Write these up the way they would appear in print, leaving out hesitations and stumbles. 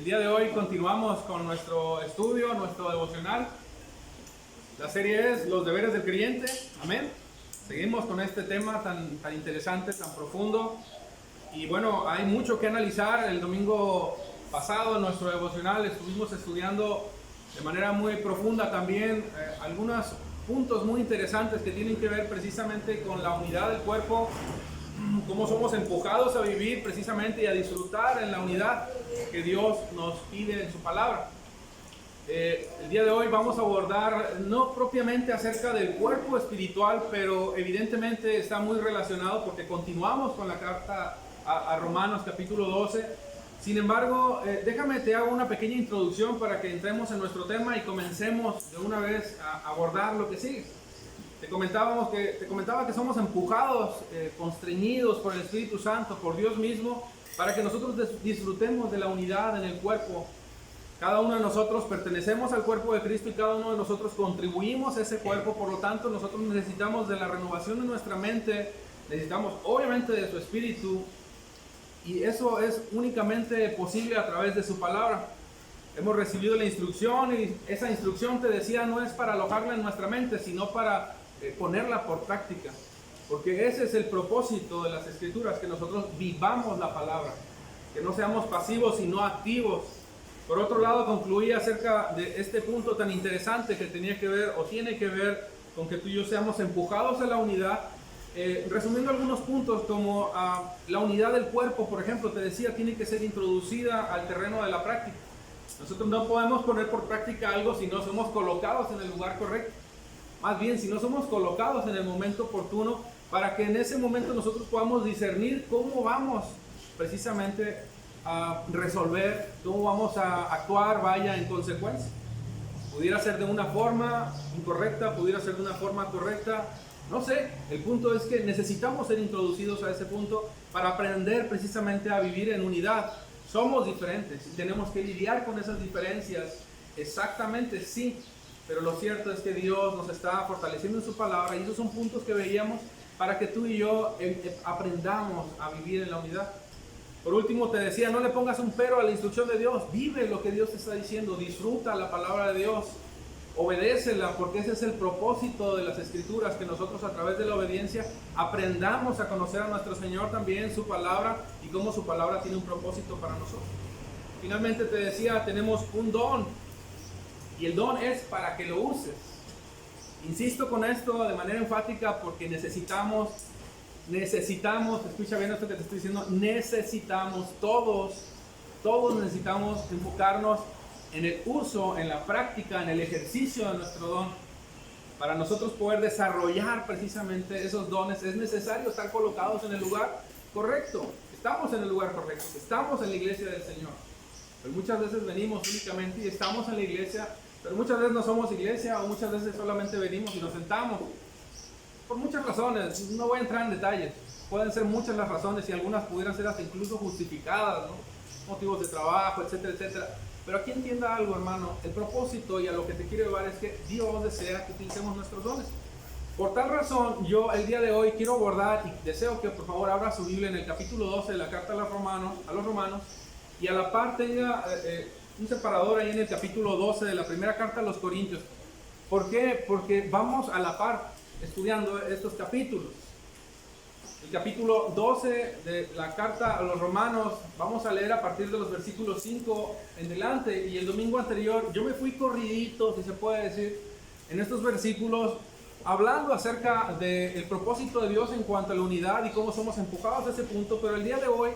El día de hoy continuamos con nuestro estudio, nuestro devocional. La serie es Los deberes del creyente. Amén. Seguimos con este tema tan interesante, tan profundo. Y bueno, hay mucho que analizar. El domingo pasado en nuestro devocional estuvimos estudiando de manera muy profunda también algunos puntos muy interesantes que tienen que ver precisamente con la unidad del cuerpo, cómo somos empujados a vivir precisamente y a disfrutar en la unidad que Dios nos pide en su palabra. El día de hoy vamos a abordar no propiamente acerca del cuerpo espiritual, pero evidentemente está muy relacionado porque continuamos con la carta a Romanos capítulo 12. Sin embargo, déjame te hago una pequeña introducción para que entremos en nuestro tema y comencemos de una vez a abordar lo que sigue. Te comentaba que somos empujados, constreñidos por el Espíritu Santo, por Dios mismo, para que nosotros disfrutemos de la unidad en el cuerpo. Cada uno de nosotros pertenecemos al cuerpo de Cristo y cada uno de nosotros contribuimos a ese cuerpo. Por lo tanto, nosotros necesitamos de la renovación de nuestra mente, necesitamos obviamente de su Espíritu, y eso es únicamente posible a través de su palabra. Hemos recibido la instrucción y esa instrucción, te decía, no es para alojarla en nuestra mente, sino para ponerla por práctica, porque ese es el propósito de las Escrituras, que nosotros vivamos la palabra, que no seamos pasivos sino activos. Por otro lado, concluí acerca de este punto tan interesante que tenía que ver o tiene que ver con que tú y yo seamos empujados a la unidad, resumiendo algunos puntos como la unidad del cuerpo, por ejemplo, te decía, tiene que ser introducida al terreno de la práctica. Nosotros no podemos poner por práctica algo si no somos colocados en el lugar correcto. Más bien, si no somos colocados en el momento oportuno, para que en ese momento nosotros podamos discernir cómo vamos precisamente a resolver, cómo vamos a actuar, vaya, en consecuencia. Pudiera ser de una forma incorrecta, pudiera ser de una forma correcta, no sé. El punto es que necesitamos ser introducidos a ese punto para aprender precisamente a vivir en unidad. Somos diferentes y tenemos que lidiar con esas diferencias. Exactamente, sí. Pero lo cierto es que Dios nos está fortaleciendo en su palabra y esos son puntos que veíamos para que tú y yo aprendamos a vivir en la unidad. Por último, te decía, no le pongas un pero a la instrucción de Dios. Vive lo que Dios te está diciendo. Disfruta la palabra de Dios. Obedécela, porque ese es el propósito de las Escrituras, que nosotros a través de la obediencia aprendamos a conocer a nuestro Señor también, su palabra, y cómo su palabra tiene un propósito para nosotros. Finalmente te decía, tenemos un don, y el don es para que lo uses. Insisto con esto de manera enfática porque necesitamos, escucha bien esto que te estoy diciendo, todos necesitamos enfocarnos en el uso, en la práctica, en el ejercicio de nuestro don. Para nosotros poder desarrollar precisamente esos dones es necesario estar colocados en el lugar correcto. Estamos en el lugar correcto, estamos en la iglesia del Señor. Pero muchas veces venimos únicamente y estamos en la iglesia, pero muchas veces no somos iglesia, o muchas veces solamente venimos y nos sentamos. Por muchas razones, no voy a entrar en detalles. Pueden ser muchas las razones y algunas pudieran ser hasta incluso justificadas, ¿no? Motivos de trabajo, etcétera, etcétera. Pero aquí entienda algo, hermano, el propósito y a lo que te quiero llevar es que Dios desea que utilicemos nuestros dones. Por tal razón, yo el día de hoy quiero abordar y deseo que por favor abra su Biblia en el capítulo 12 de la carta a los Romanos, y a la par tenga un separador ahí en el capítulo 12 de la primera carta a los Corintios. ¿Por qué? Porque vamos a la par estudiando estos capítulos. El capítulo 12 de la carta a los Romanos, vamos a leer a partir de los versículos 5 en adelante. Y el domingo anterior yo me fui corridito, si se puede decir, en estos versículos, hablando acerca del propósito de Dios en cuanto a la unidad y cómo somos empujados a ese punto. Pero el día de hoy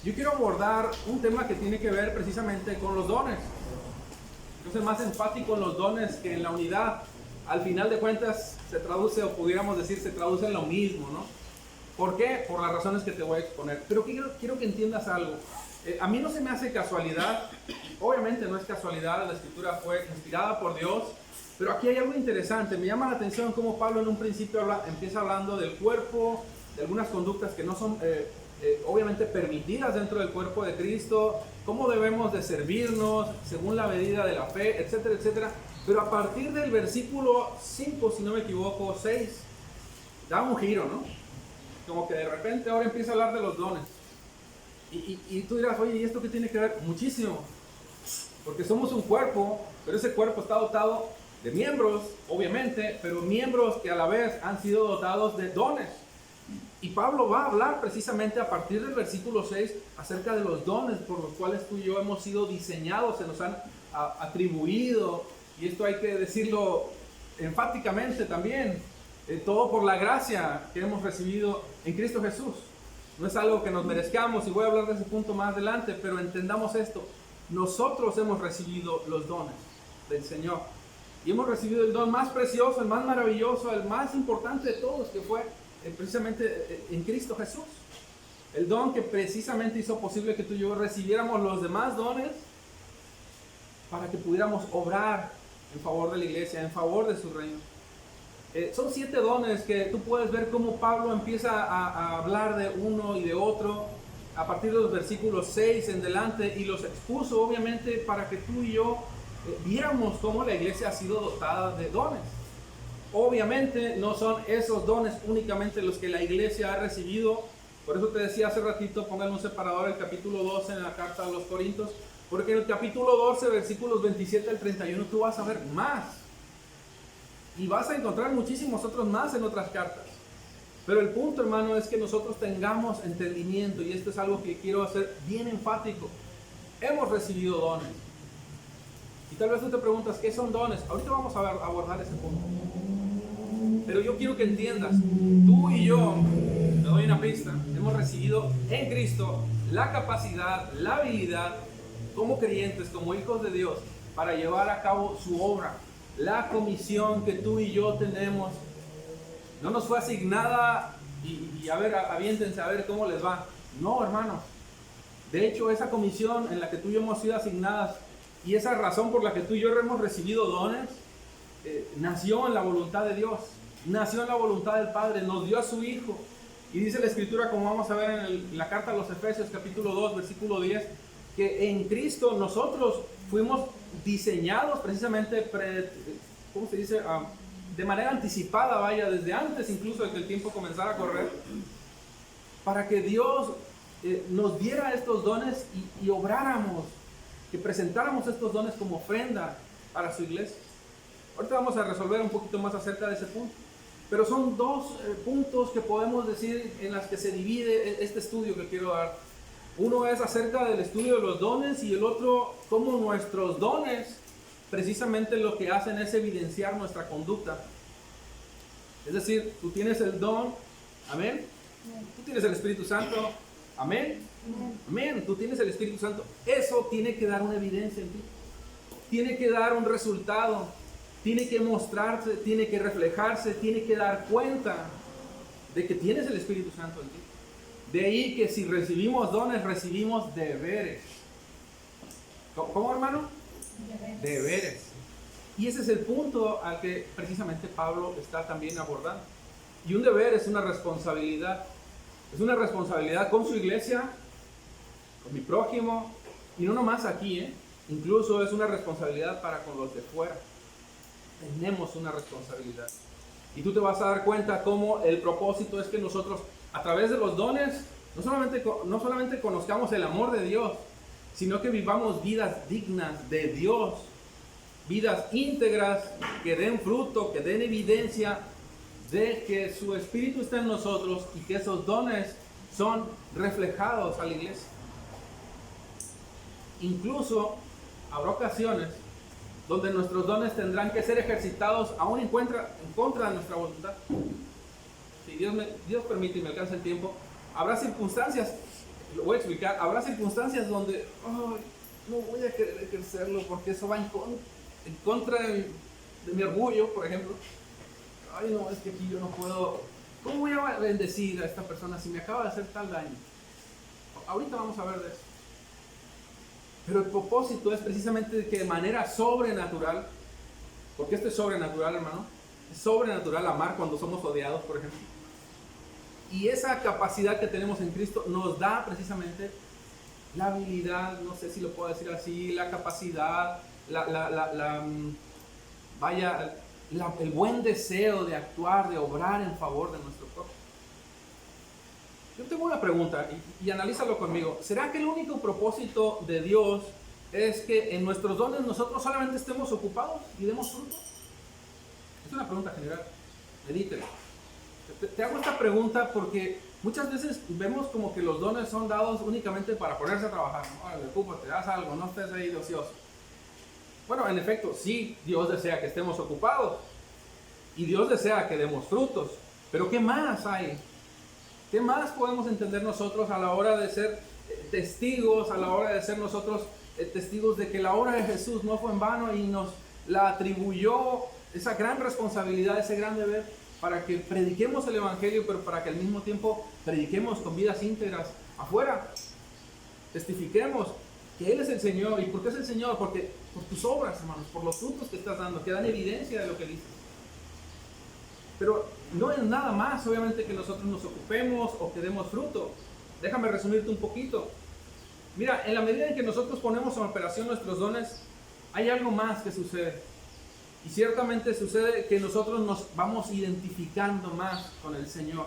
yo quiero abordar un tema que tiene que ver precisamente con los dones. Yo soy más enfático en los dones que en la unidad. Al final de cuentas se traduce, o pudiéramos decir, se traduce en lo mismo, ¿no? ¿Por qué? Por las razones que te voy a exponer. Pero quiero que entiendas algo. A mí no se me hace casualidad. Obviamente no es casualidad, la Escritura fue inspirada por Dios. Pero aquí hay algo interesante. Me llama la atención cómo Pablo en un principio empieza hablando del cuerpo, de algunas conductas que no son obviamente permitidas dentro del cuerpo de Cristo, cómo debemos de servirnos según la medida de la fe, etcétera, etcétera. Pero a partir del versículo 5, si no me equivoco, 6, da un giro, ¿no? Como que de repente ahora empieza a hablar de los dones. Y tú dirás, oye, ¿y esto qué tiene que ver? Muchísimo. Porque somos un cuerpo, pero ese cuerpo está dotado de miembros, obviamente, pero miembros que a la vez han sido dotados de dones. Y Pablo va a hablar precisamente a partir del versículo 6 acerca de los dones por los cuales tú y yo hemos sido diseñados, se nos han atribuido, y esto hay que decirlo enfáticamente también, todo por la gracia que hemos recibido en Cristo Jesús. No es algo que nos merezcamos, y voy a hablar de ese punto más adelante, pero entendamos esto: nosotros hemos recibido los dones del Señor, y hemos recibido el don más precioso, el más maravilloso, el más importante de todos, que fue precisamente en Cristo Jesús. El don que precisamente hizo posible que tú y yo recibiéramos los demás dones para que pudiéramos obrar en favor de la iglesia, en favor de su reino. Son 7 dones que tú puedes ver cómo Pablo empieza a hablar de uno y de otro a partir de los versículos 6 en delante, y los expuso obviamente para que tú y yo viéramos cómo la iglesia ha sido dotada de dones. Obviamente no son esos dones únicamente los que la iglesia ha recibido. Por eso te decía hace ratito, pónganle un separador el capítulo 12 en la carta a los Corintios, porque en el capítulo 12, versículos 27 al 31, tú vas a ver más. Y vas a encontrar muchísimos otros más en otras cartas. Pero el punto, hermano, es que nosotros tengamos entendimiento, y esto es algo que quiero hacer bien enfático. Hemos recibido dones. Y tal vez tú te preguntas, ¿qué son dones? Ahorita vamos a abordar ese punto. Pero yo quiero que entiendas, tú y yo, te doy una pista, hemos recibido en Cristo la capacidad, la habilidad, como creyentes, como hijos de Dios, para llevar a cabo su obra. La comisión que tú y yo tenemos no nos fue asignada y a ver, aviéntense a ver cómo les va. No, hermanos. De hecho, esa comisión en la que tú y yo hemos sido asignadas, y esa razón por la que tú y yo hemos recibido dones, nació en la voluntad de Dios, nació en la voluntad del Padre, nos dio a su Hijo. Y dice la Escritura, como vamos a ver en la carta a los Efesios, capítulo 2, versículo 10, que en Cristo nosotros fuimos diseñados precisamente, ¿cómo se dice? De manera anticipada, vaya, desde antes incluso de que el tiempo comenzara a correr, para que Dios nos diera estos dones y obráramos, que presentáramos estos dones como ofrenda para su iglesia. Ahorita vamos a resolver un poquito más acerca de ese punto, pero son 2 puntos que podemos decir en las que se divide este estudio que quiero dar. Uno es acerca del estudio de los dones, y el otro, cómo nuestros dones precisamente lo que hacen es evidenciar nuestra conducta. Es decir, tú tienes el don, amén. Tú tienes el Espíritu Santo, amén. Amén, tú tienes el Espíritu Santo. Eso tiene que dar una evidencia en ti. Tiene que dar un resultado. Tiene que mostrarse, tiene que reflejarse, tiene que dar cuenta de que tienes el Espíritu Santo en ti. De ahí que si recibimos dones, recibimos deberes. ¿Cómo, hermano? Deberes. Y ese es el punto al que precisamente Pablo está también abordando. Y un deber es una responsabilidad. Es una responsabilidad con su iglesia, con mi prójimo, y no nomás aquí, incluso es una responsabilidad para con los de fuera. Tenemos una responsabilidad. Y tú te vas a dar cuenta cómo el propósito es que nosotros, a través de los dones, no solamente conozcamos el amor de Dios, sino que vivamos vidas dignas de Dios, vidas íntegras que den fruto, que den evidencia de que su Espíritu está en nosotros y que esos dones son reflejados a la iglesia. Incluso habrá ocasiones donde nuestros dones tendrán que ser ejercitados aún en contra de nuestra voluntad. Si Dios permite y me alcanza el tiempo, habrá circunstancias, lo voy a explicar, habrá circunstancias donde no voy a querer ejercerlo porque eso va en contra de mi orgullo, por ejemplo. Ay, no, es que aquí yo no puedo. ¿Cómo voy a bendecir a esta persona si me acaba de hacer tal daño? Ahorita vamos a ver de eso. Pero el propósito es precisamente que de manera sobrenatural, porque esto es sobrenatural, hermano, es sobrenatural amar cuando somos odiados, por ejemplo. Y esa capacidad que tenemos en Cristo nos da precisamente la habilidad, no sé si lo puedo decir así, la capacidad, el buen deseo de actuar, de obrar en favor de nuestro prójimo. Yo tengo una pregunta y analízalo conmigo. ¿Será que el único propósito de Dios es que en nuestros dones nosotros solamente estemos ocupados y demos fruto? Es una pregunta general. Medítelo. Te hago esta pregunta porque muchas veces vemos como que los dones son dados únicamente para ponerse a trabajar. Órale, ocúpate, haz algo, no estés ahí de ocioso. Bueno, en efecto, sí, Dios desea que estemos ocupados y Dios desea que demos frutos. Pero ¿qué más hay? ¿Qué más podemos entender nosotros a la hora de ser testigos, a la hora de ser nosotros testigos de que la obra de Jesús no fue en vano y nos la atribuyó esa gran responsabilidad, ese gran deber para que prediquemos el Evangelio, pero para que al mismo tiempo prediquemos con vidas íntegras afuera? Testifiquemos que Él es el Señor. ¿Y por qué es el Señor? Porque por tus obras, hermanos, por los frutos que estás dando, que dan evidencia de lo que dices. Pero no es nada más, obviamente, que nosotros nos ocupemos o que demos fruto. Déjame resumirte un poquito. Mira, en la medida en que nosotros ponemos en operación nuestros dones, hay algo más que sucede. Y ciertamente sucede que nosotros nos vamos identificando más con el Señor,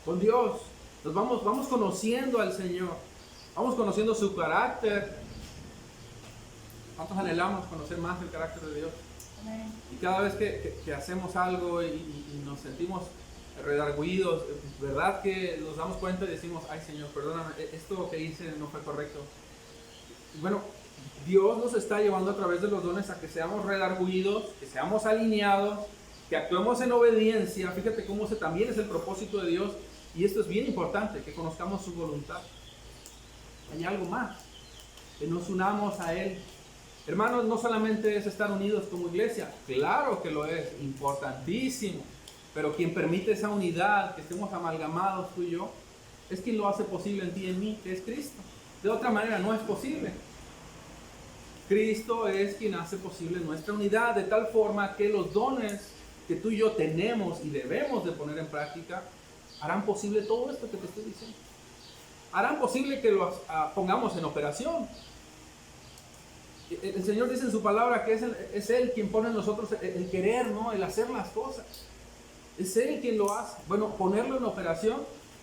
con Dios. Nos vamos conociendo al Señor, vamos conociendo su carácter. ¿Cuántos anhelamos conocer más el carácter de Dios? Y cada vez que hacemos algo y nos sentimos redargüidos, ¿verdad que nos damos cuenta y decimos, ay Señor, perdóname, esto que hice no fue correcto? Bueno, Dios nos está llevando a través de los dones a que seamos redargüidos, que seamos alineados, que actuemos en obediencia. Fíjate cómo ese también es el propósito de Dios, y esto es bien importante, que conozcamos su voluntad. Hay algo más, que nos unamos a Él. Hermanos, no solamente es estar unidos como iglesia, claro que lo es, importantísimo, pero quien permite esa unidad, que estemos amalgamados tú y yo, es quien lo hace posible en ti y en mí, que es Cristo. De otra manera no es posible. Cristo es quien hace posible nuestra unidad, de tal forma que los dones que tú y yo tenemos y debemos de poner en práctica harán posible todo esto que te estoy diciendo. Harán posible que los pongamos en operación. El Señor dice en su palabra que es Él quien pone en nosotros el querer, ¿no? El hacer las cosas. Es Él quien lo hace. Bueno, ponerlo en operación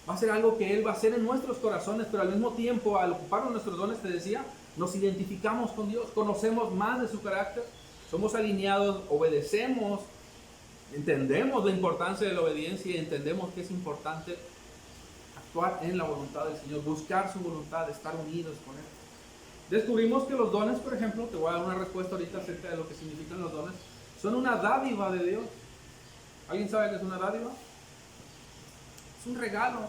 va a ser algo que Él va a hacer en nuestros corazones, pero al mismo tiempo, al ocuparnos nuestros dones, te decía, nos identificamos con Dios, conocemos más de su carácter, somos alineados, obedecemos, entendemos la importancia de la obediencia y entendemos que es importante actuar en la voluntad del Señor, buscar su voluntad, estar unidos con Él. Descubrimos que los dones, por ejemplo, te voy a dar una respuesta ahorita acerca de lo que significan los dones, son una dádiva de Dios. ¿Alguien sabe qué es una dádiva? Es un regalo,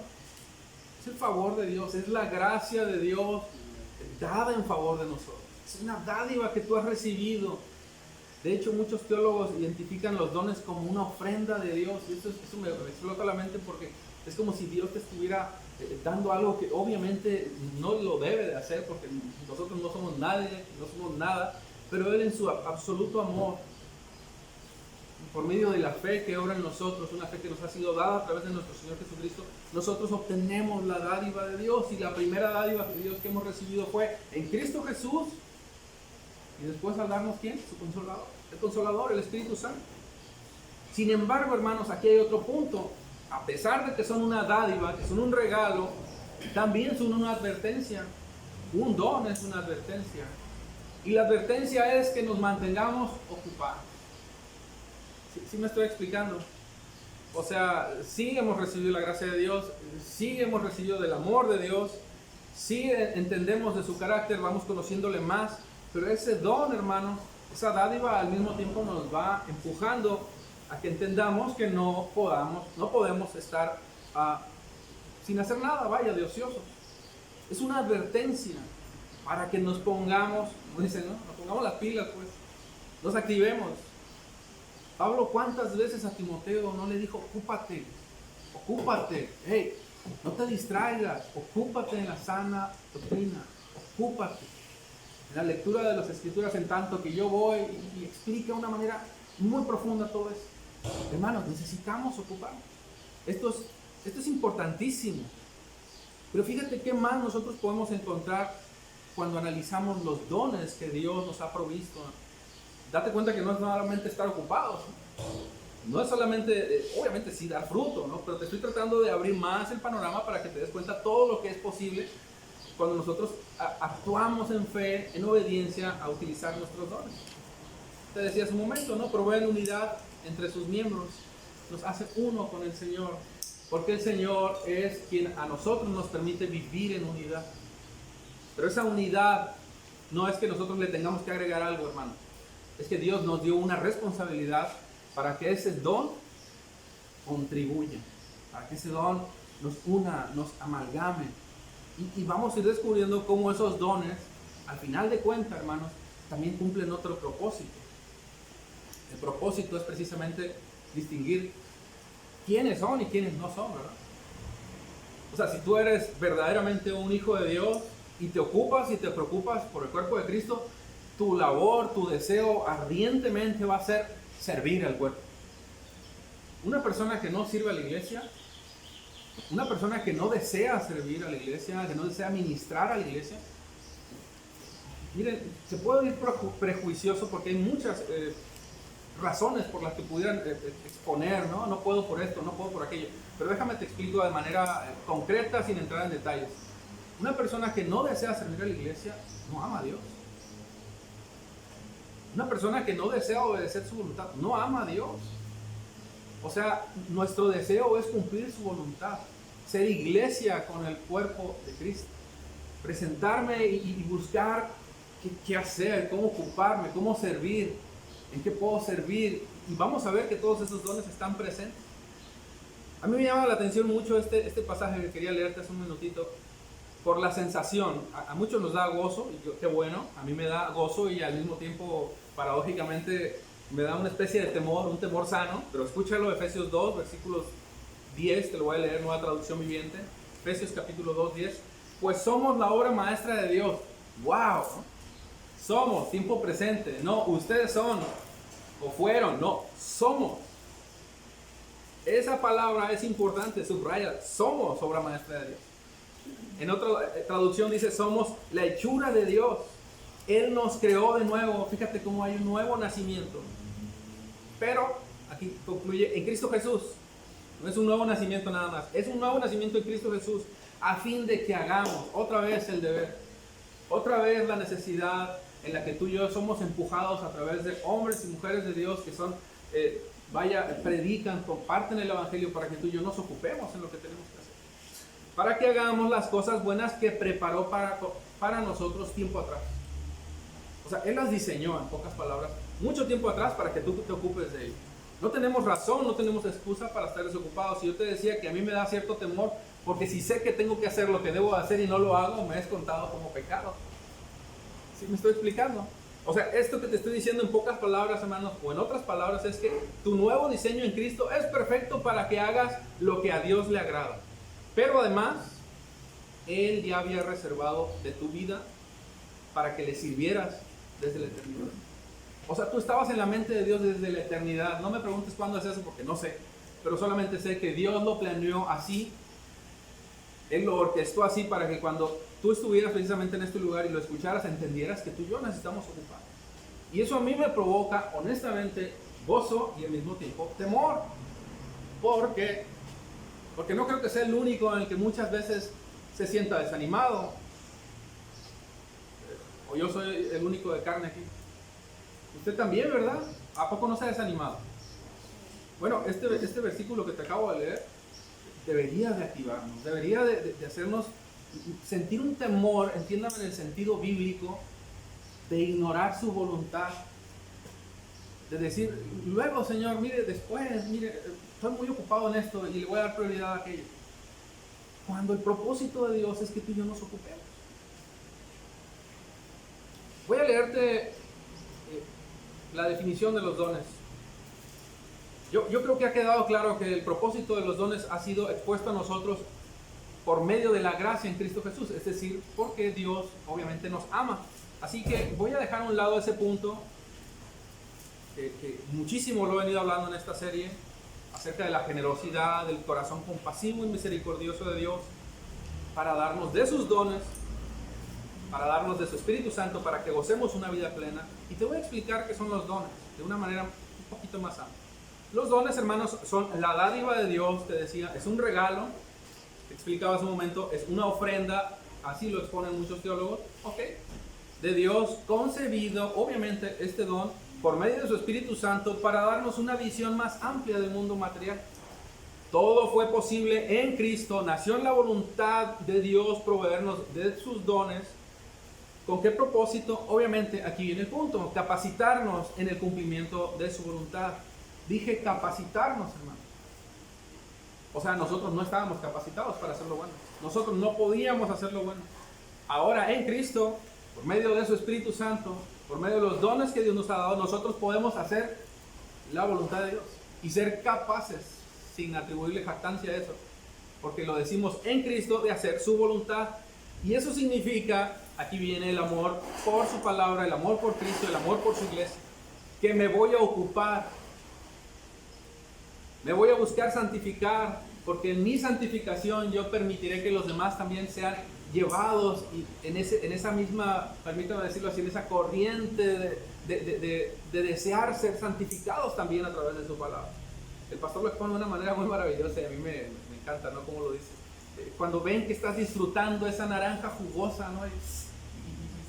es el favor de Dios, es la gracia de Dios dada en favor de nosotros. Es una dádiva que tú has recibido. De hecho, muchos teólogos identifican los dones como una ofrenda de Dios. Y eso me explota la mente porque es como si Dios te estuviera dando algo que obviamente no lo debe de hacer porque nosotros no somos nadie, no somos nada, pero Él en su absoluto amor, por medio de la fe que obra en nosotros, una fe que nos ha sido dada a través de nuestro Señor Jesucristo, nosotros obtenemos la dádiva de Dios. Y la primera dádiva de Dios que hemos recibido fue en Cristo Jesús. Y después al darnos, ¿quién? Su Consolador, el Consolador, el Espíritu Santo. Sin embargo, hermanos, aquí hay otro punto. A pesar de que son una dádiva, que son un regalo, también son una advertencia. Un don es una advertencia. Y la advertencia es que nos mantengamos ocupados. ¿Sí me estoy explicando? O sea, sí hemos recibido la gracia de Dios, sí hemos recibido del amor de Dios, sí entendemos de su carácter, vamos conociéndole más, pero ese don, hermano, esa dádiva al mismo tiempo nos va empujando a que entendamos que no podemos estar sin hacer nada, vaya, de ociosos. Es una advertencia para que nos pongamos, como dicen, ¿no? Nos pongamos las pilas, pues, nos activemos. Pablo, ¿cuántas veces a Timoteo no le dijo, ocúpate, hey, no te distraigas, ocúpate en la sana doctrina, ocúpate en la lectura de las Escrituras, en tanto que yo voy y explica de una manera muy profunda todo eso? Hermanos, necesitamos ocuparnos. Esto es importantísimo. Pero fíjate qué más nosotros podemos encontrar cuando analizamos los dones que Dios nos ha provisto. Date cuenta que no es solamente estar ocupados, no es solamente, obviamente sí, dar fruto, ¿no? Pero te estoy tratando de abrir más el panorama para que te des cuenta todo lo que es posible cuando nosotros actuamos en fe, en obediencia a utilizar nuestros dones. Te decía hace un momento, ¿no? Proveen unidad entre sus miembros, nos hace uno con el Señor, porque el Señor es quien a nosotros nos permite vivir en unidad. Pero esa unidad no es que nosotros le tengamos que agregar algo, hermano. Es que Dios nos dio una responsabilidad para que ese don contribuya, para que ese don nos una, nos amalgame. Y vamos a ir descubriendo cómo esos dones, al final de cuentas, hermanos, también cumplen otro propósito. El propósito es precisamente distinguir quiénes son y quiénes no son, ¿verdad? O sea, si tú eres verdaderamente un hijo de Dios y te ocupas y te preocupas por el cuerpo de Cristo, tu labor, tu deseo ardientemente va a ser servir al cuerpo. Una persona que no sirve a la iglesia, una persona que no desea servir a la iglesia, que no desea ministrar a la iglesia, miren, se puede ir prejuicioso porque hay muchas razones por las que pudieran exponer, ¿no? No puedo por esto, no puedo por aquello. Pero déjame te explico de manera concreta, sin entrar en detalles. Una persona que no desea servir a la iglesia no ama a Dios. Una persona que no desea obedecer su voluntad no ama a Dios. O sea, nuestro deseo es cumplir su voluntad, ser iglesia con el cuerpo de Cristo, presentarme y buscar qué hacer, cómo ocuparme, cómo servir, en qué puedo servir. Y vamos a ver que todos esos dones están presentes. A mí me llama la atención mucho este pasaje que quería leerte hace un minutito, por la sensación. A muchos nos da gozo, y qué bueno, a mí me da gozo y al mismo tiempo, paradójicamente, me da una especie de temor, un temor sano. Pero escúchalo, Efesios 2, versículos 10, te lo voy a leer, nueva traducción viviente. Efesios capítulo 2, 10. Pues somos la obra maestra de Dios. ¡Wow! Somos, tiempo presente. No, ustedes son, o fueron, no, somos. Esa palabra es importante, subraya, somos obra maestra de Dios. En otra traducción dice, somos la hechura de Dios. Él nos creó de nuevo. Fíjate cómo hay un nuevo nacimiento. Pero, aquí concluye, en Cristo Jesús. No es un nuevo nacimiento nada más. Es un nuevo nacimiento en Cristo Jesús, a fin de que hagamos otra vez el deber. Otra vez la necesidad en la que tú y yo somos empujados a través de hombres y mujeres de Dios que son, predican, comparten el Evangelio para que tú y yo nos ocupemos en lo que tenemos que hacer. Para que hagamos las cosas buenas que preparó para nosotros tiempo atrás. O sea, Él las diseñó, en pocas palabras, mucho tiempo atrás para que tú te ocupes de ello. No tenemos razón, no tenemos excusa para estar desocupados. Si yo te decía que a mí me da cierto temor, porque si sé que tengo que hacer lo que debo hacer y no lo hago, me es contado como pecado. ¿Sí me estoy explicando? O sea, esto que te estoy diciendo en pocas palabras, hermanos, o en otras palabras, es que tu nuevo diseño en Cristo es perfecto para que hagas lo que a Dios le agrada. Pero además, Él ya había reservado de tu vida para que le sirvieras desde la eternidad. O sea, tú estabas en la mente de Dios desde la eternidad. No me preguntes cuándo es eso porque no sé. Pero solamente sé que Dios lo planeó así. Él lo orquestó así para que cuando tú estuvieras precisamente en este lugar y lo escucharas, entendieras que tú y yo necesitamos ocupar. Y eso a mí me provoca, honestamente, gozo y al mismo tiempo temor. Porque no creo que sea el único en el que muchas veces se sienta desanimado. O yo soy el único de carne aquí. Usted también, ¿verdad? ¿A poco no se ha desanimado? Bueno, este versículo que te acabo de leer debería de activarnos, debería de hacernos sentir un temor, entiéndame en el sentido bíblico, de ignorar su voluntad. De decir, luego Señor, mire, después, mire, estoy muy ocupado en esto y le voy a dar prioridad a aquello. Cuando el propósito de Dios es que tú y yo nos ocupemos. Voy a leerte la definición de los dones. Yo creo que ha quedado claro que el propósito de los dones ha sido expuesto a nosotros por medio de la gracia en Cristo Jesús, es decir, porque Dios obviamente nos ama. Así que voy a dejar a un lado ese punto, que muchísimo lo he venido hablando en esta serie, acerca de la generosidad, del corazón compasivo y misericordioso de Dios, para darnos de sus dones, para darnos de su Espíritu Santo, para que gocemos una vida plena. Y te voy a explicar qué son los dones, de una manera un poquito más amplia. Los dones, hermanos, son la dádiva de Dios, te decía, es un regalo, te explicaba hace un momento, es una ofrenda así lo exponen muchos teólogos, ok, de Dios concebido, obviamente, este don por medio de su Espíritu Santo para darnos una visión más amplia del mundo material. Todo fue posible en Cristo, nació en la voluntad de Dios proveernos de sus dones. ¿Con qué propósito? Obviamente, aquí viene el punto, capacitarnos en el cumplimiento de su voluntad. Dije capacitarnos, hermano. O sea, nosotros no estábamos capacitados para hacer lo bueno. Nosotros no podíamos hacer lo bueno. Ahora en Cristo, por medio de su Espíritu Santo, por medio de los dones que Dios nos ha dado, nosotros podemos hacer la voluntad de Dios y ser capaces, sin atribuirle jactancia a eso, porque lo decimos en Cristo, de hacer su voluntad. Y eso significa, aquí viene el amor por su palabra, el amor por Cristo, el amor por su iglesia, que me voy a ocupar, me voy a buscar santificar, porque en mi santificación yo permitiré que los demás también sean llevados en esa misma, permítame decirlo así, en esa corriente de desear ser santificados también a través de su palabra. El pastor lo expone de una manera muy maravillosa y a mí me encanta, ¿no? Como lo dice. Cuando ven que estás disfrutando esa naranja jugosa, ¿no? Y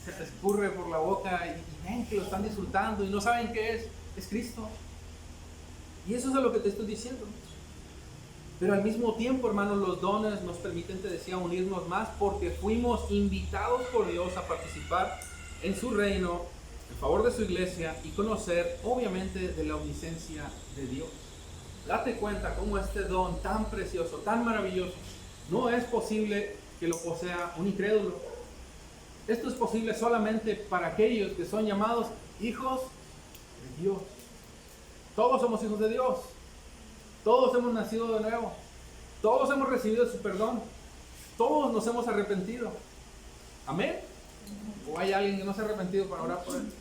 se te escurre por la boca y ven que lo están disfrutando y no saben qué es Cristo. Y eso es a lo que te estoy diciendo. Pero al mismo tiempo, hermanos, los dones nos permiten, te decía, unirnos más porque fuimos invitados por Dios a participar en su reino, en favor de su iglesia y conocer, obviamente, de la omnisciencia de Dios. Date cuenta cómo este don tan precioso, tan maravilloso, no es posible que lo posea un incrédulo. Esto es posible solamente para aquellos que son llamados hijos de Dios. Todos somos hijos de Dios. Todos hemos nacido de nuevo. Todos hemos recibido su perdón. Todos nos hemos arrepentido. ¿Amén? ¿O hay alguien que no se ha arrepentido para orar por él?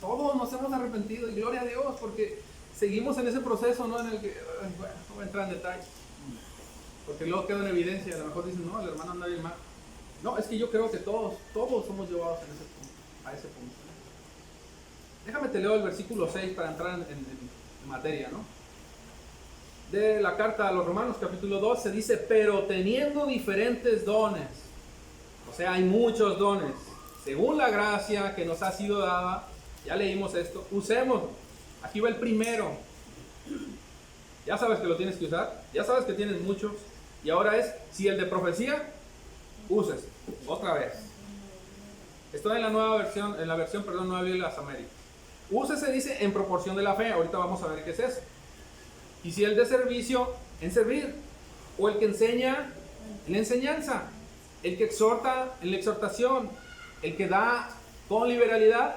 Todos nos hemos arrepentido y gloria a Dios porque seguimos en ese proceso, ¿no? En el que, bueno, no voy a entrar en detalle. Porque luego queda en evidencia. A lo mejor dicen, no, el hermano anda bien mal. No, es que yo creo que todos somos llevados a ese punto. Déjame te leo el versículo 6 para entrar en materia, ¿no? De la carta a los Romanos, capítulo 2, se dice, pero teniendo diferentes dones, o sea, hay muchos dones, según la gracia que nos ha sido dada, ya leímos esto, usémoslo. Aquí va el primero. Ya sabes que lo tienes que usar, ya sabes que tienes muchos, y ahora es, si el de profecía, uses, otra vez. Estoy en la nueva versión, Nueva Biblia de las Américas. Úsese, dice, en proporción de la fe. Ahorita vamos a ver qué es eso. Y si el de servicio, en servir. O el que enseña, en la enseñanza. El que exhorta, en la exhortación. El que da con liberalidad.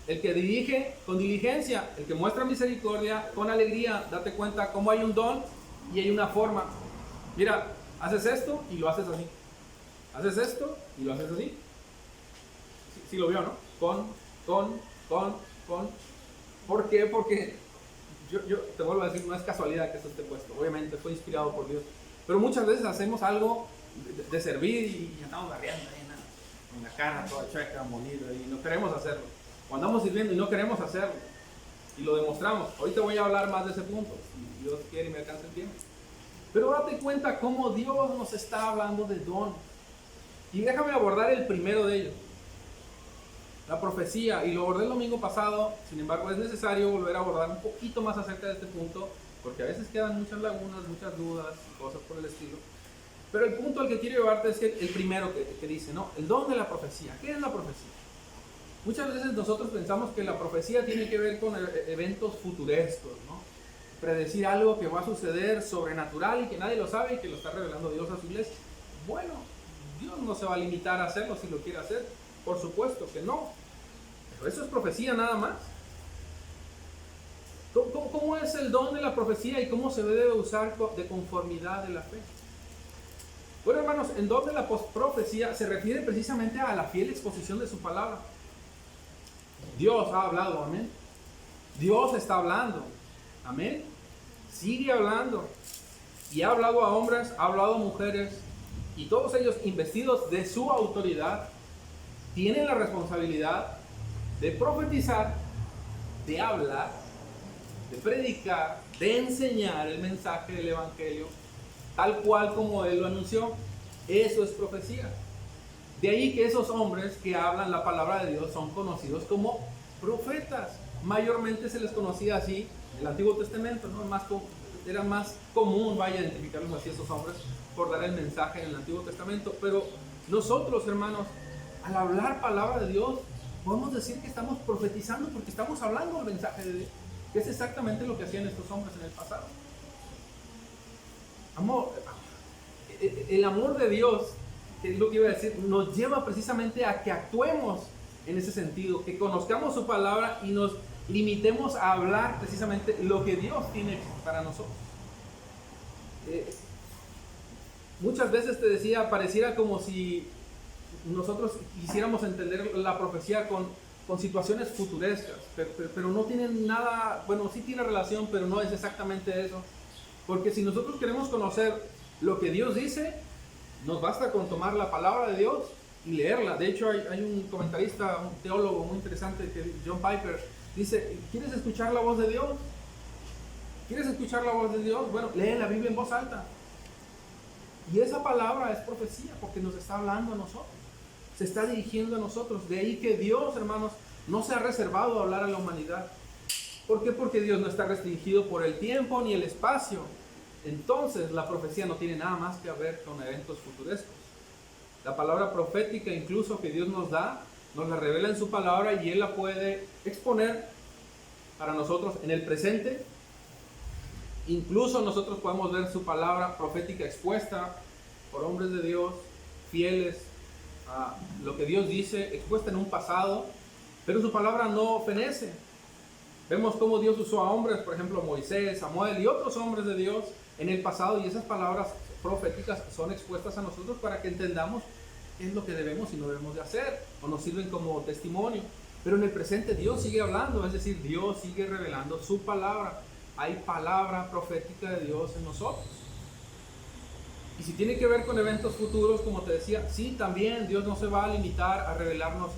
El que dirige con diligencia. El que muestra misericordia con alegría. Date cuenta cómo hay un don y hay una forma. Mira, haces esto y lo haces así. Haces esto y lo haces así. Sí lo vio, ¿no? Con. ¿Por qué? Porque yo te vuelvo a decir, no es casualidad que esto esté puesto. Obviamente fue inspirado por Dios. Pero muchas veces hacemos algo de servir y andamos barriendo ahí en la cara toda chueca, molida, y no queremos hacerlo. O andamos sirviendo y no queremos hacerlo. Y lo demostramos. Ahorita voy a hablar más de ese punto, si Dios quiere y me alcanza el tiempo. Pero date cuenta cómo Dios nos está hablando de don. Y déjame abordar el primero de ellos. La profecía, y lo abordé el domingo pasado, sin embargo es necesario volver a abordar un poquito más acerca de este punto, porque a veces quedan muchas lagunas, muchas dudas y cosas por el estilo. Pero el punto al que quiero llevarte es que el primero que dice, ¿no? El don de la profecía. ¿Qué es la profecía? Muchas veces nosotros pensamos que la profecía tiene que ver con eventos futurescos, ¿no? Predecir algo que va a suceder sobrenatural y que nadie lo sabe y que lo está revelando Dios a su iglesia. Bueno, Dios no se va a limitar a hacerlo si lo quiere hacer. Por supuesto que no. Pero eso es profecía nada más. ¿Cómo es el don de la profecía y cómo se debe usar de conformidad de la fe? Bueno, hermanos, el don de la profecía se refiere precisamente a la fiel exposición de su palabra. Dios ha hablado, amén. Dios está hablando, amén. Sigue hablando. Y ha hablado a hombres, ha hablado a mujeres, y todos ellos investidos de su autoridad tienen la responsabilidad de profetizar, de hablar, de predicar, de enseñar el mensaje del evangelio tal cual como él lo anunció. Eso es profecía. De ahí que esos hombres que hablan la palabra de Dios son conocidos como profetas. Mayormente se les conocía así en el Antiguo Testamento, ¿no? Era más común, identificarlos así, esos hombres, por dar el mensaje en el Antiguo Testamento. Pero nosotros, hermanos, al hablar palabra de Dios, podemos decir que estamos profetizando porque estamos hablando el mensaje de Dios, que es exactamente lo que hacían estos hombres en el pasado. El amor de Dios, que es lo que iba a decir, nos lleva precisamente a que actuemos en ese sentido, que conozcamos su palabra y nos limitemos a hablar precisamente lo que Dios tiene para nosotros. Muchas veces te decía, pareciera como si nosotros quisiéramos entender la profecía con situaciones futurescas, pero no tienen nada, bueno, sí tiene relación, pero no es exactamente eso. Porque si nosotros queremos conocer lo que Dios dice, nos basta con tomar la palabra de Dios y leerla. De hecho, hay un comentarista, un teólogo muy interesante, John Piper, dice, ¿quieres escuchar la voz de Dios? ¿Quieres escuchar la voz de Dios? Bueno, lee la Biblia en voz alta. Y esa palabra es profecía porque nos está hablando a nosotros, se está dirigiendo a nosotros. De ahí que Dios, hermanos, no se ha reservado a hablar a la humanidad. ¿Por qué? Porque Dios no está restringido por el tiempo ni el espacio. Entonces la profecía no tiene nada más que ver con eventos futurescos. La palabra profética incluso que Dios nos da, nos la revela en su palabra y Él la puede exponer para nosotros en el presente. Incluso nosotros podemos ver su palabra profética expuesta por hombres de Dios, fieles a lo que Dios dice, expuesta en un pasado, pero su palabra no fenece. Vemos cómo Dios usó a hombres, por ejemplo Moisés, Samuel y otros hombres de Dios en el pasado, y esas palabras proféticas son expuestas a nosotros para que entendamos qué es lo que debemos y no debemos de hacer, o nos sirven como testimonio. Pero en el presente Dios sigue hablando, es decir, Dios sigue revelando su palabra. Hay palabra profética de Dios en nosotros. Y si tiene que ver con eventos futuros, como te decía, sí, también Dios no se va a limitar a revelarnos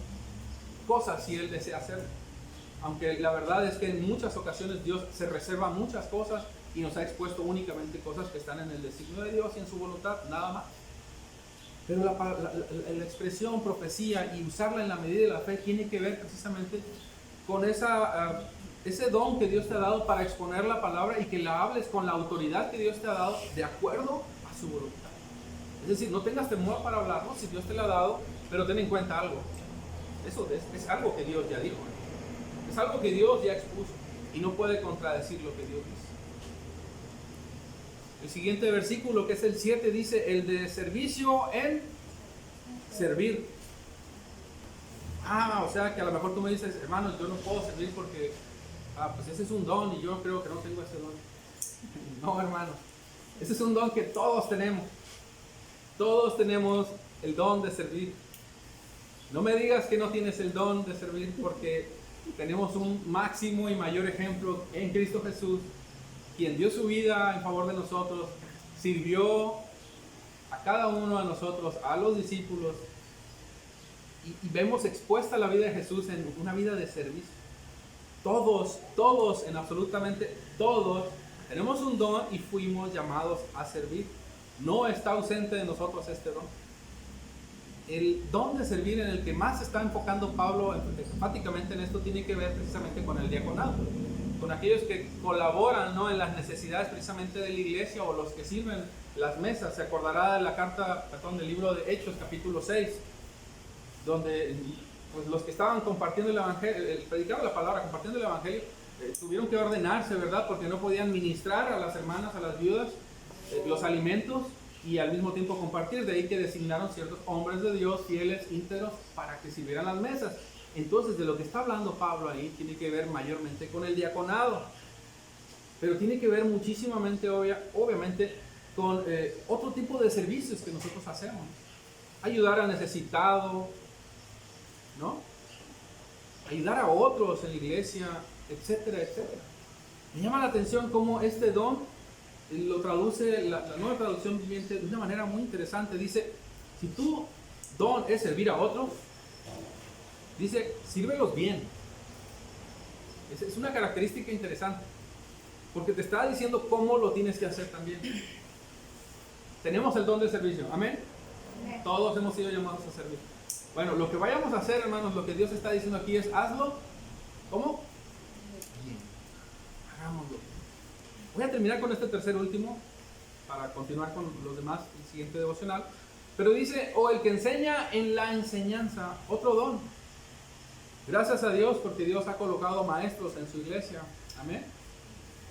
cosas si Él desea hacerlo. Aunque la verdad es que en muchas ocasiones Dios se reserva muchas cosas y nos ha expuesto únicamente cosas que están en el designio de Dios y en su voluntad, nada más. Pero la expresión profecía y usarla en la medida de la fe tiene que ver precisamente con ese don que Dios te ha dado para exponer la palabra y que la hables con la autoridad que Dios te ha dado de acuerdo a su voluntad. Es decir, no tengas temor para hablarlo si Dios te lo ha dado, pero ten en cuenta algo. Eso es algo que Dios ya dijo. Es algo que Dios ya expuso y no puede contradecir lo que Dios dice. El siguiente versículo, que es el 7, dice, el de servicio en servir. O sea que a lo mejor tú me dices, hermano, yo no puedo servir porque pues ese es un don y yo creo que no tengo ese don. No, hermano, ese es un don que todos tenemos. Todos tenemos el don de servir. No me digas que no tienes el don de servir, porque tenemos un máximo y mayor ejemplo en Cristo Jesús, quien dio su vida en favor de nosotros, sirvió a cada uno de nosotros, a los discípulos, y vemos expuesta la vida de Jesús en una vida de servicio. Todos, en absolutamente todos, tenemos un don y fuimos llamados a servir. No está ausente de nosotros este don. El don de servir en el que más se está enfocando Pablo enfáticamente en esto tiene que ver precisamente con el diaconado, con aquellos que colaboran, ¿no?, en las necesidades precisamente de la iglesia, o los que sirven las mesas. Se acordará de la del libro de Hechos, capítulo 6, donde pues, los que estaban compartiendo el evangelio, predicando la palabra, compartiendo el evangelio, tuvieron que ordenarse, ¿verdad?, porque no podían ministrar a las hermanas, a las viudas, los alimentos y al mismo tiempo compartir. De ahí que designaron ciertos hombres de Dios, fieles, íntegros, para que sirvieran las mesas. Entonces, de lo que está hablando Pablo ahí tiene que ver mayormente con el diaconado, pero tiene que ver muchísimamente, obviamente, con otro tipo de servicios que nosotros hacemos. Ayudar al necesitado, ¿no? Ayudar a otros en la iglesia, etcétera, etcétera. Me llama la atención cómo este don lo traduce la nueva traducción viviente de una manera muy interesante. Dice, si tu don es servir a otros, dice, sírvelos bien. Es una característica interesante, porque te está diciendo cómo lo tienes que hacer también. Tenemos el don de servicio, amén. Todos hemos sido llamados a servir. Bueno, lo que vayamos a hacer, hermanos, lo que Dios está diciendo aquí es hazlo. ¿Cómo? Bien. Hagámoslo. Voy a terminar con este tercer último para continuar con los demás, el siguiente devocional. Pero dice, o el que enseña en la enseñanza, otro don. Gracias a Dios porque Dios ha colocado maestros en su iglesia. Amén.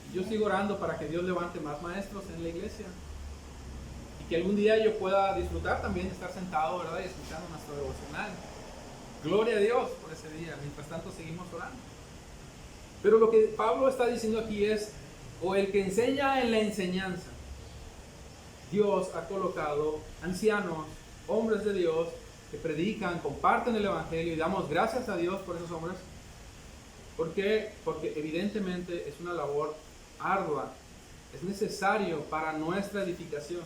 Y yo sigo orando para que Dios levante más maestros en la iglesia. Y que algún día yo pueda disfrutar también de estar sentado, ¿verdad? Y escuchando nuestro devocional. Gloria a Dios por ese día. Mientras tanto seguimos orando. Pero lo que Pablo está diciendo aquí es, o el que enseña en la enseñanza. Dios ha colocado ancianos, hombres de Dios, que predican, comparten el evangelio y damos gracias a Dios por esos hombres. ¿Por qué? Porque evidentemente es una labor ardua, es necesario para nuestra edificación.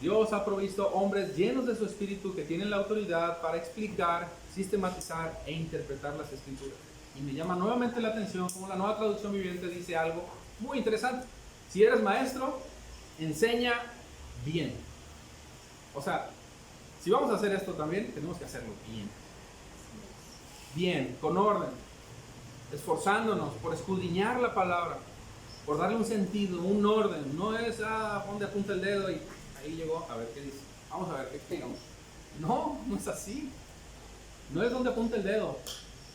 Dios ha provisto hombres llenos de su espíritu que tienen la autoridad para explicar, sistematizar e interpretar las escrituras. Y me llama nuevamente la atención como la Nueva Traducción Viviente dice algo muy interesante. Si eres maestro, enseña bien. O sea, si vamos a hacer esto también, tenemos que hacerlo bien. Bien, con orden, esforzándonos por escudriñar la palabra, por darle un sentido, un orden. No es, donde apunta el dedo y ahí llegó, a ver qué dice. Vamos a ver qué digamos. No, no es así. No es donde apunta el dedo.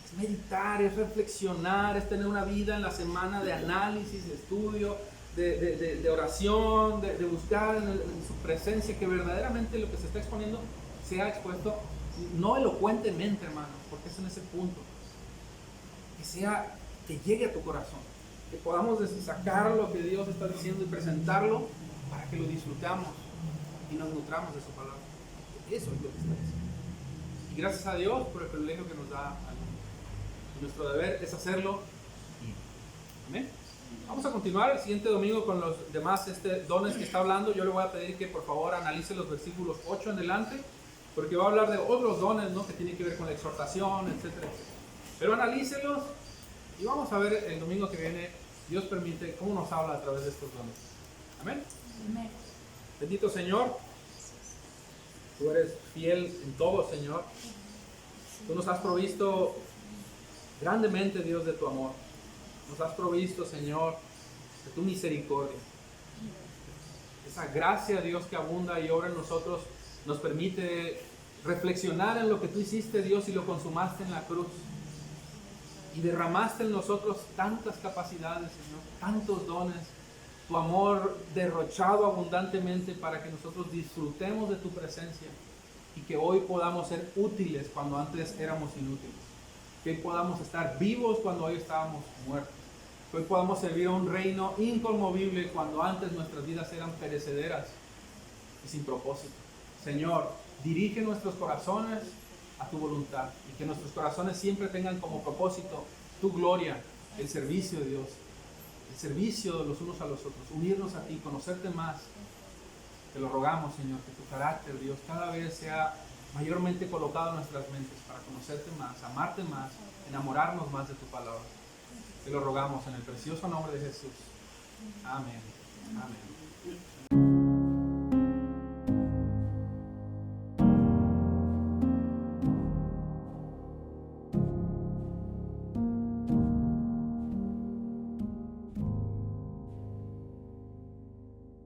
Es meditar, es reflexionar, es tener una vida en la semana de análisis, de estudio, de oración, de buscar en su presencia, que verdaderamente lo que se está exponiendo sea expuesto, no elocuentemente, hermanos, porque es en ese punto, que llegue a tu corazón, que podamos sacar lo que Dios está diciendo y presentarlo para que lo disfrutamos y nos nutramos de su palabra. Eso es lo que está diciendo. Y gracias a Dios por el privilegio que nos da. Nuestro deber es hacerlo. Amén. Vamos a continuar el siguiente domingo con los demás dones que está hablando. Yo le voy a pedir que por favor analice los versículos 8 en adelante, porque va a hablar de otros dones, ¿no? Que tienen que ver con la exhortación, etcétera. Pero analícelos y vamos a ver el domingo que viene, Dios permite, cómo nos habla a través de estos dones. Amén. Amén. Bendito Señor, tú eres fiel en todo, Señor. Tú nos has provisto grandemente, Dios, de tu amor. Nos has provisto, Señor, de tu misericordia. Esa gracia, Dios, que abunda y obra en nosotros, nos permite reflexionar en lo que tú hiciste, Dios, y lo consumaste en la cruz. Y derramaste en nosotros tantas capacidades, Señor, tantos dones, tu amor derrochado abundantemente para que nosotros disfrutemos de tu presencia y que hoy podamos ser útiles cuando antes éramos inútiles. Que hoy podamos estar vivos cuando hoy estábamos muertos. Que hoy podamos servir a un reino inconmovible cuando antes nuestras vidas eran perecederas y sin propósito. Señor, dirige nuestros corazones a tu voluntad y que nuestros corazones siempre tengan como propósito tu gloria, el servicio de Dios, el servicio de los unos a los otros, unirnos a ti, conocerte más. Te lo rogamos, Señor, que tu carácter, Dios, cada vez sea mayormente colocado en nuestras mentes para conocerte más, amarte más, enamorarnos más de tu palabra. Te lo rogamos en el precioso nombre de Jesús. Amén. Amén.